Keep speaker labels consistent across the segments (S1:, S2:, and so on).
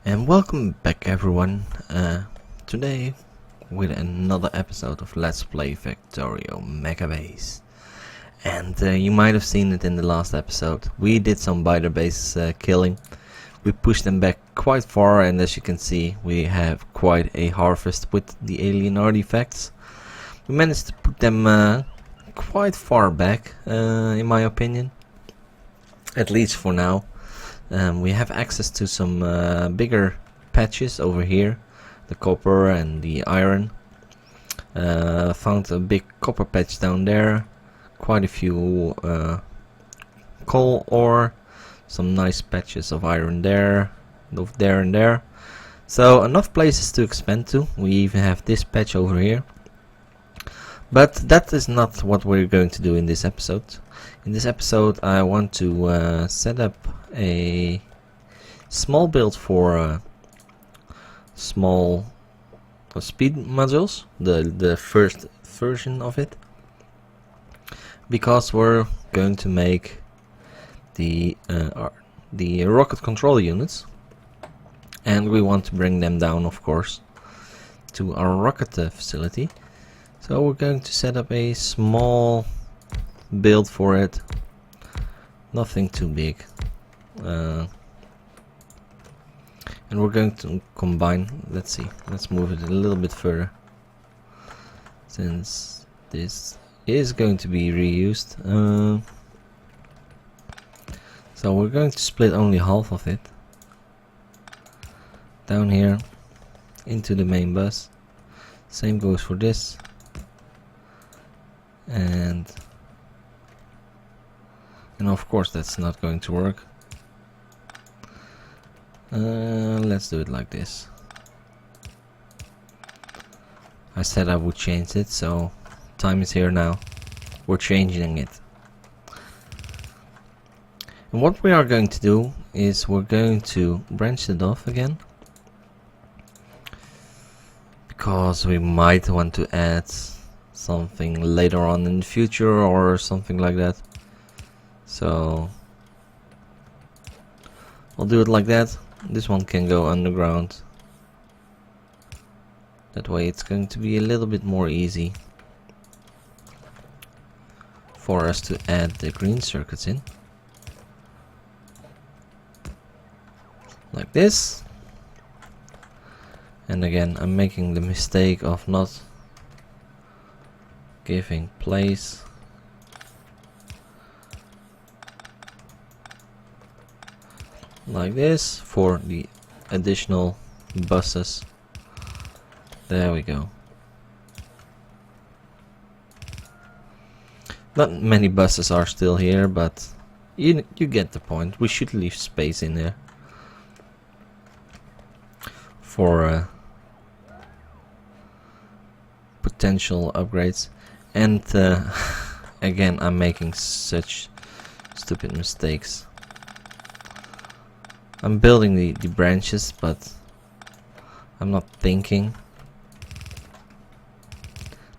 S1: And welcome back everyone, today with another episode of Let's Play Factorio Megabase. And you might have seen it in the last episode. We did some biter base killing. We pushed them back quite far, and as you can see we have quite a harvest with the alien artifacts. We managed to put them quite far back, in my opinion, at least for now. We have access to some bigger patches over here, the copper and the iron. Found a big copper patch down there, quite a few coal ore, some nice patches of iron there and there. So enough places to expand to. We even have this patch over here. But that is not what we're going to do in this episode. In this episode I want to set up a small build for small speed modules, the first version of it, because we're going to make the rocket control units, and we want to bring them down, of course, to our rocket facility. So we're going to set up a small build for it, nothing too big, and we're going to combine. Let's move it a little bit further, since this is going to be reused. So we're going to split only half of it down here into the main bus. Same goes for this, and of course that's not going to work. Let's do it like this. I said I would change it, so time is here now. We're changing it. And what we are going to do is we're going to branch it off again, because we might want to add something later on in the future or something like that. So I'll do it like that. This one can go underground. That way it's going to be a little bit more easy for us to add the green circuits in. Like this. And again, I'm making the mistake of not giving place like this for the additional buses. There we go. Not many buses are still here, but you get the point. We should leave space in there for potential upgrades. And again, I'm making such stupid mistakes. I'm building the branches, but I'm not thinking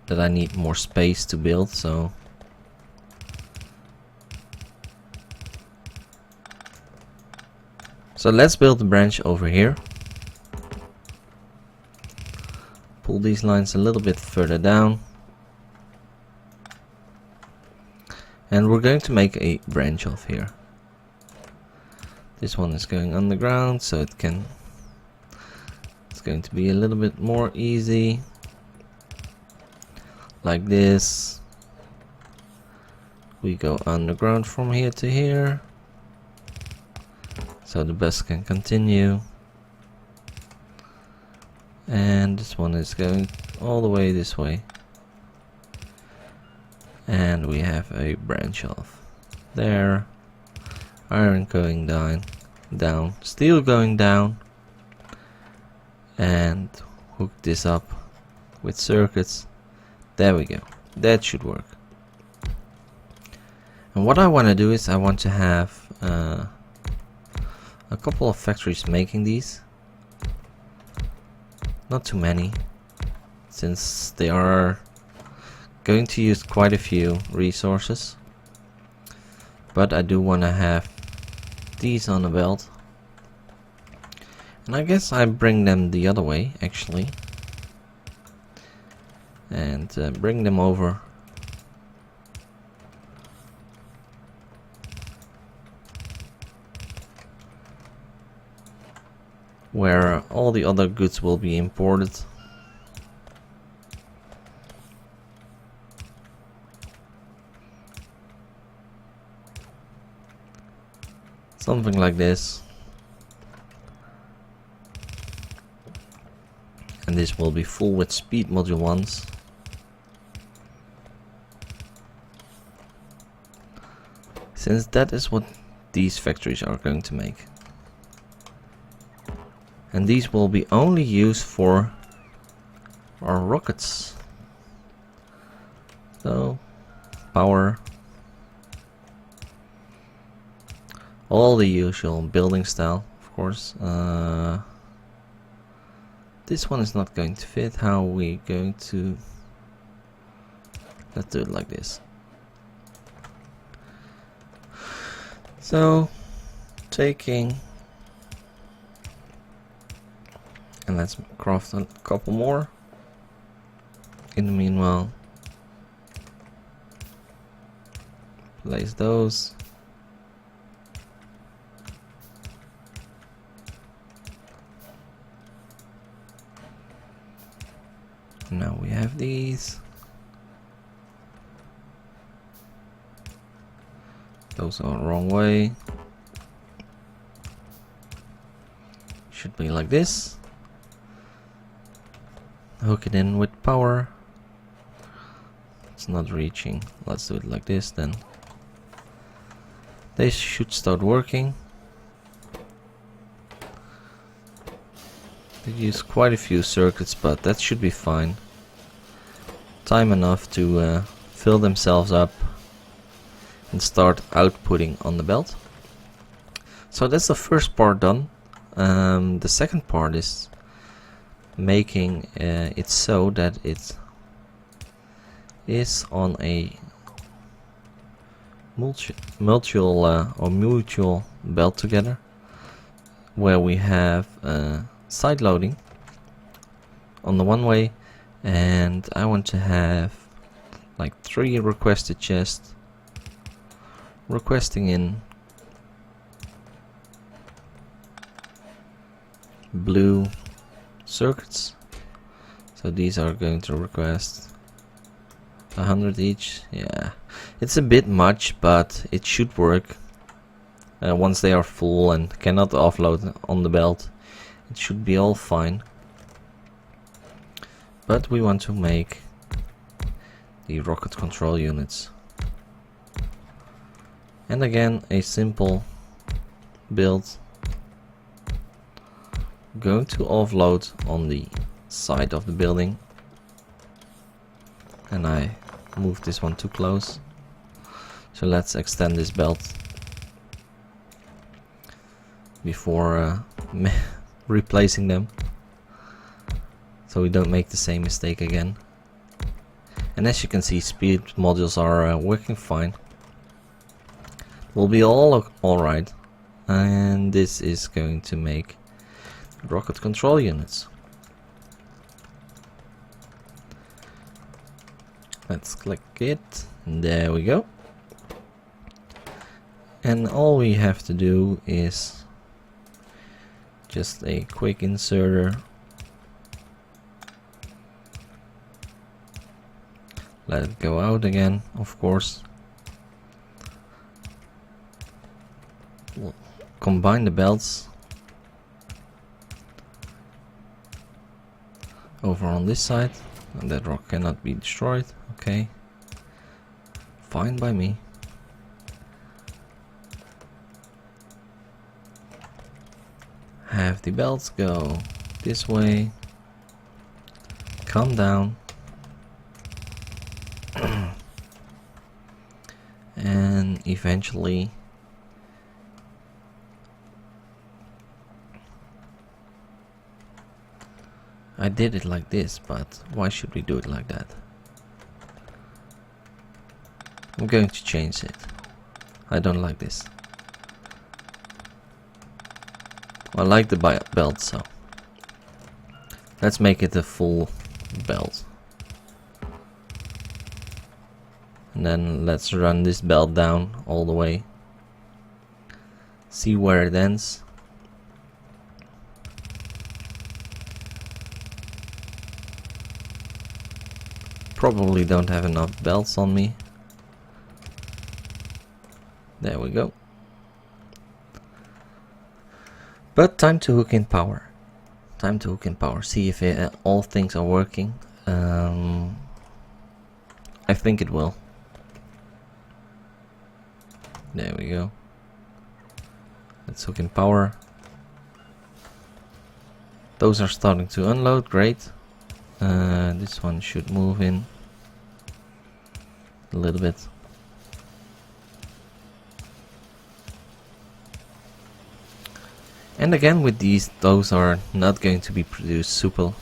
S1: that I need more space to build, so let's build the branch over here. Pull these lines a little bit further down, and we're going to make a branch off here. This one is going underground, so it's going to be a little bit more easy, like this. We go underground from here to here, so the bus can continue. And this one is going all the way this way, and we have a branch off there. Iron going down, steel going down, and hook this up with circuits. There we go. That should work. And what I want to do is I want to have a couple of factories making these. Not too many, since they are going to use quite a few resources. But I do want to have these on the belt, And I guess I bring them the other way, actually. And bring them over. Where all the other goods will be imported. Something like this. And this will be full with speed module ones. Since that is what these factories are going to make. And these will be only used for our rockets. So, power. All the usual building style, of course. This one is not going to fit. How are we going to... Let's do it like this. So, taking... And let's craft a couple more. In the meanwhile, place those. Now we have these. Those are the wrong way. Should be like this. Hook it in with power. It's not reaching. Let's do it like this then. They should start working. They use quite a few circuits, but that should be fine. Time enough to fill themselves up and start outputting on the belt. So that's the first part done. The second part is making it so that it is on a mutual belt together, where we have side loading on the one way, and I want to have like 3 requested chests requesting in blue circuits. So these are going to request 100 each. Yeah, it's a bit much, but it should work. Once they are full and cannot offload on the belt, it should be all fine. But we want to make the rocket control units. And again, a simple build. Going to offload on the side of the building. And I moved this one too close. So let's extend this belt before replacing them, so we don't make the same mistake again. And as you can see, speed modules are working fine. Will be all right. And this is going to make rocket control units. Let's click it. There we go. And all we have to do is just a quick inserter. Let it go out again, of course. We'll combine the belts over on this side, and that rock cannot be destroyed. Okay, fine by me. Have the belts go this way, come down, and eventually I did it like this, but why should we do it like that? I'm going to change it. I don't like this. I like the belt, so let's make it a full belt. And then let's run this belt down all the way. See where it ends. Probably don't have enough belts on me. There we go. But time to hook in power. Time to hook in power. See if all things are working. I think it will. There we go. Let's hook in power. Those are starting to unload. Great. This one should move in a little bit. And again, with these, those are not going to be produced super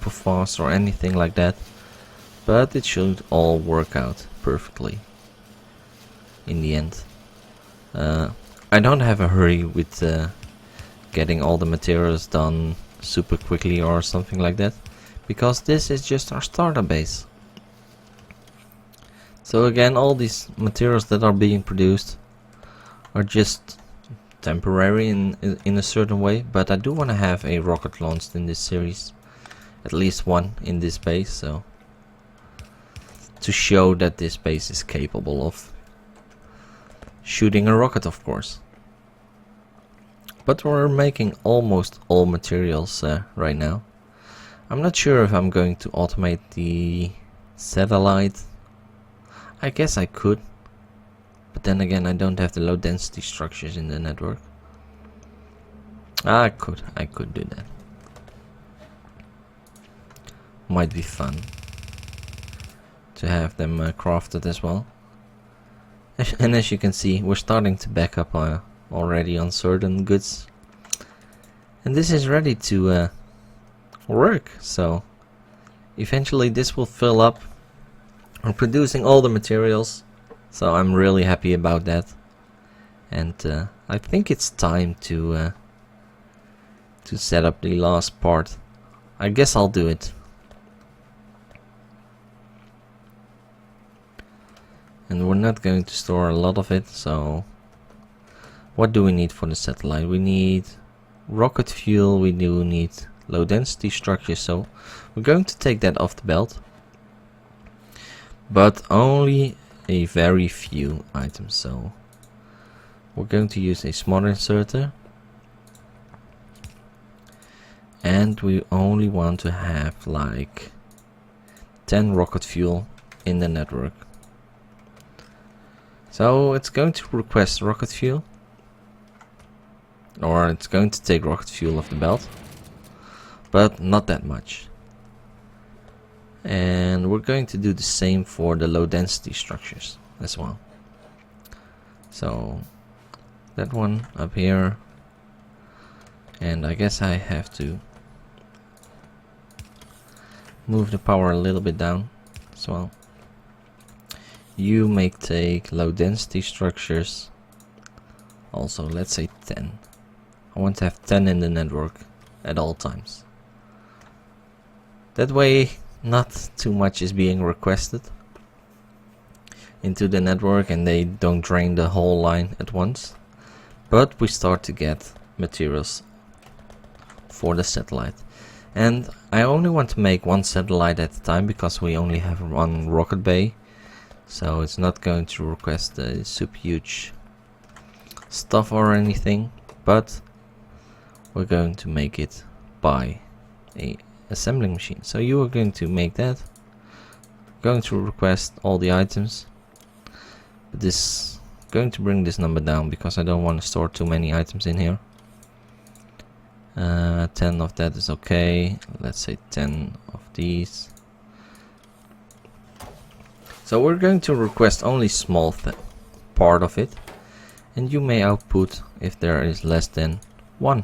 S1: fast or anything like that, but it should all work out perfectly in the end. I don't have a hurry with getting all the materials done super quickly or something like that, because this is just our starter base. So again, all these materials that are being produced are just temporary in a certain way, but I do want to have a rocket launched in this series, at least one in this base, so to show that this base is capable of shooting a rocket, of course. But we're making almost all materials right now. I'm not sure if I'm going to automate the satellite. I guess I could, but then again, I don't have the low density structures in the network. I could do that. Might be fun to have them crafted as well. And as you can see, we're starting to back up already on certain goods, and this is ready to work. So eventually this will fill up. We're producing all the materials, so I'm really happy about that. And I think it's time to set up the last part. I guess I'll do it. And we're not going to store a lot of it, so what do we need for the satellite? We need rocket fuel, we do need low density structures, so we're going to take that off the belt. But only a very few items, so we're going to use a smart inserter, and we only want to have like 10 rocket fuel in the network. So it's going to request rocket fuel, or it's going to take rocket fuel off the belt, but not that much. And we're going to do the same for the low density structures as well. So that one up here, and I guess I have to move the power a little bit down as well. You may take low density structures also, let's say 10. I want to have 10 in the network at all times. That way not too much is being requested into the network and they don't drain the whole line at once, but we start to get materials for the satellite. And I only want to make one satellite at a time because we only have one rocket bay, so it's not going to request a super huge stuff or anything, but we're going to make it by a assembling machine. So you are going to make that, going to request all the items, but this going to bring this number down because I don't want to store too many items in here. 10 of that is okay, let's say 10 of these. So we're going to request only small part of it, and you may output if there is less than 1.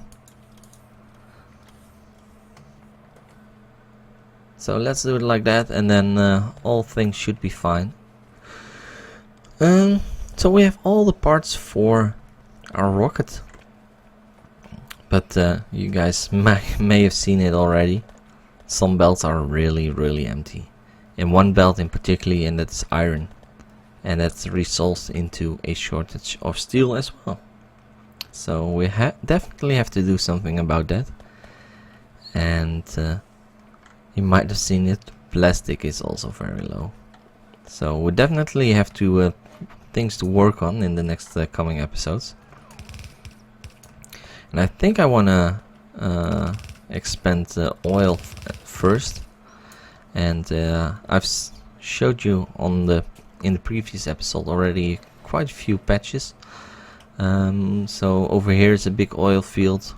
S1: So let's do it like that, and then all things should be fine. So we have all the parts for our rocket, But you guys may have seen it already. Some belts are really empty. And one belt in particular, and that's iron. And that results into a shortage of steel as well. So we definitely have to do something about that. And you might have seen it, plastic is also very low. So we definitely have to things to work on in the next coming episodes. And I think I wanna expand oil first. And I've showed you in the previous episode already quite a few patches. So over here is a big oil field.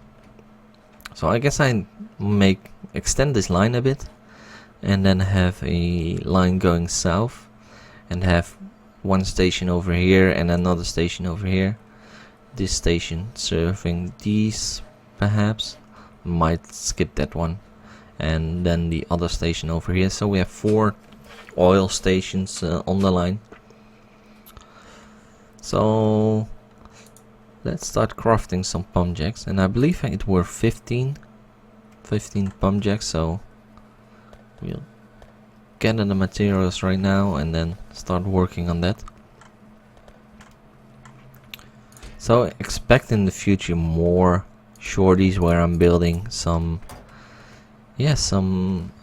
S1: So I guess I extend this line a bit, and then have a line going south, and have one station over here and another station over here. This station serving these, perhaps. Might skip that one, and then the other station over here. So we have 4 oil stations on the line. So let's start crafting some pump jacks, and I believe it were 15 pump jacks. So we'll gather the materials right now and then start working on that. So expect in the future more shorties where I'm building some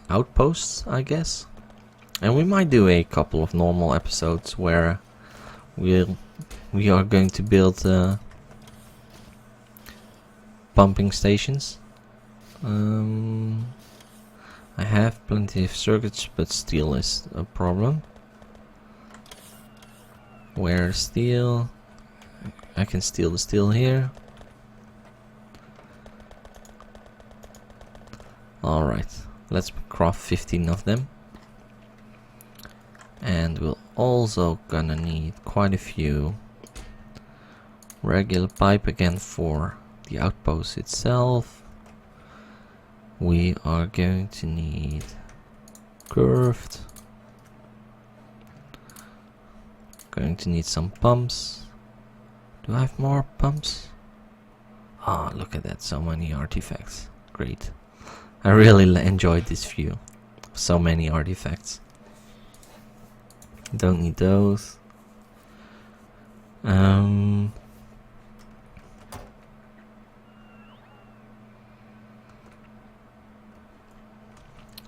S1: outposts, I guess. And we might do a couple of normal episodes where we are going to build pumping stations. I have plenty of circuits, but steel is a problem. Where steel? I can steal the steel here. Alright, let's craft 15 of them. And we're also gonna need quite a few regular pipe again for the outpost itself. We are going to need curved. Going to need some pumps. Do I have more pumps? Ah, look at that, so many artifacts. Great. I really enjoyed this view. So many artifacts. Don't need those.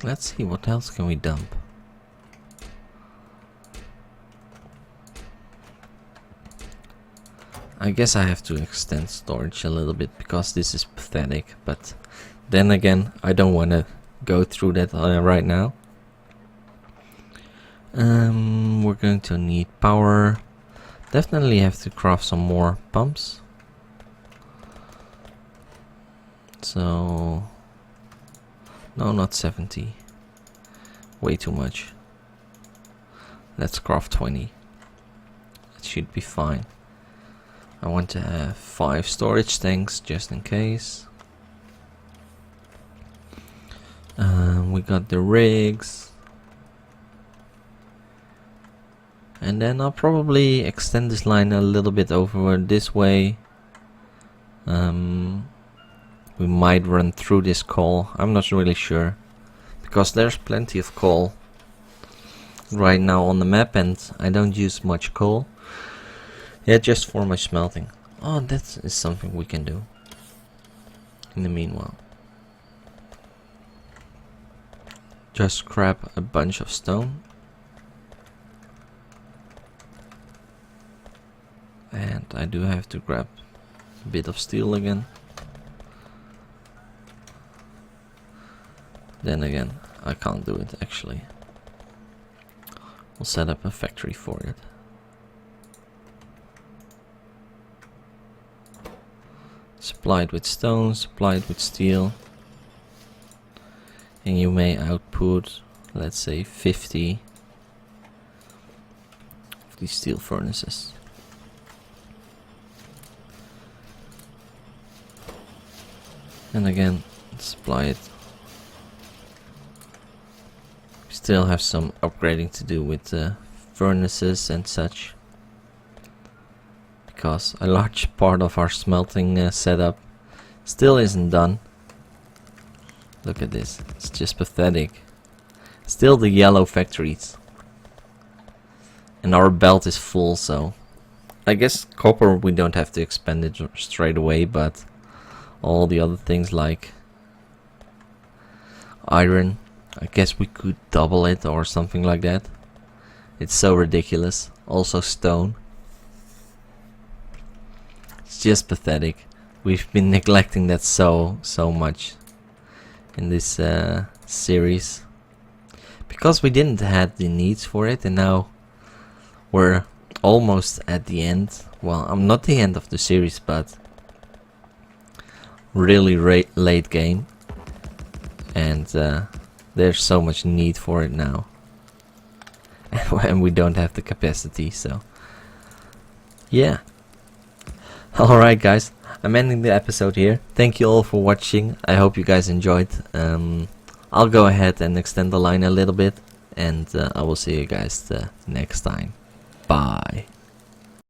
S1: Let's see, what else can we dump? I guess I have to extend storage a little bit because this is pathetic, but then again, I don't want to go through that right now. We're going to need power. Definitely have to craft some more pumps. So, no, not 70. Way too much. Let's craft 20. It should be fine. I want to have 5 storage tanks just in case. We got the rigs. And then I'll probably extend this line a little bit over this way. We might run through this coal. I'm not really sure. Because there's plenty of coal right now on the map, and I don't use much coal. Yeah, just for my smelting. Oh, that is something we can do in the meanwhile. Just grab a bunch of stone. And I do have to grab a bit of steel again. Then again, I can't do it actually. We'll set up a factory for it. Supplied with stone, supplied with steel. And you may output, let's say, 50 of these steel furnaces. And again, supply it. We still have some upgrading to do with furnaces and such. Because a large part of our smelting setup Still isn't done. Look at this. It's just pathetic. Still the yellow factories. And our belt is full, so I guess copper we don't have to expand it straight away, but all the other things like iron, I guess we could double it or something like that. It's so ridiculous. Also stone. It's just pathetic. We've been neglecting that so much in this series because we didn't have the needs for it, and now we're almost at the end. Well, I'm not the end of the series, but really late game, and there's so much need for it now. And we don't have the capacity, so yeah. Alright guys, I'm ending the episode here. Thank you all for watching. I hope you guys enjoyed. I'll go ahead and extend the line a little bit, and I will see you guys next time. Bye.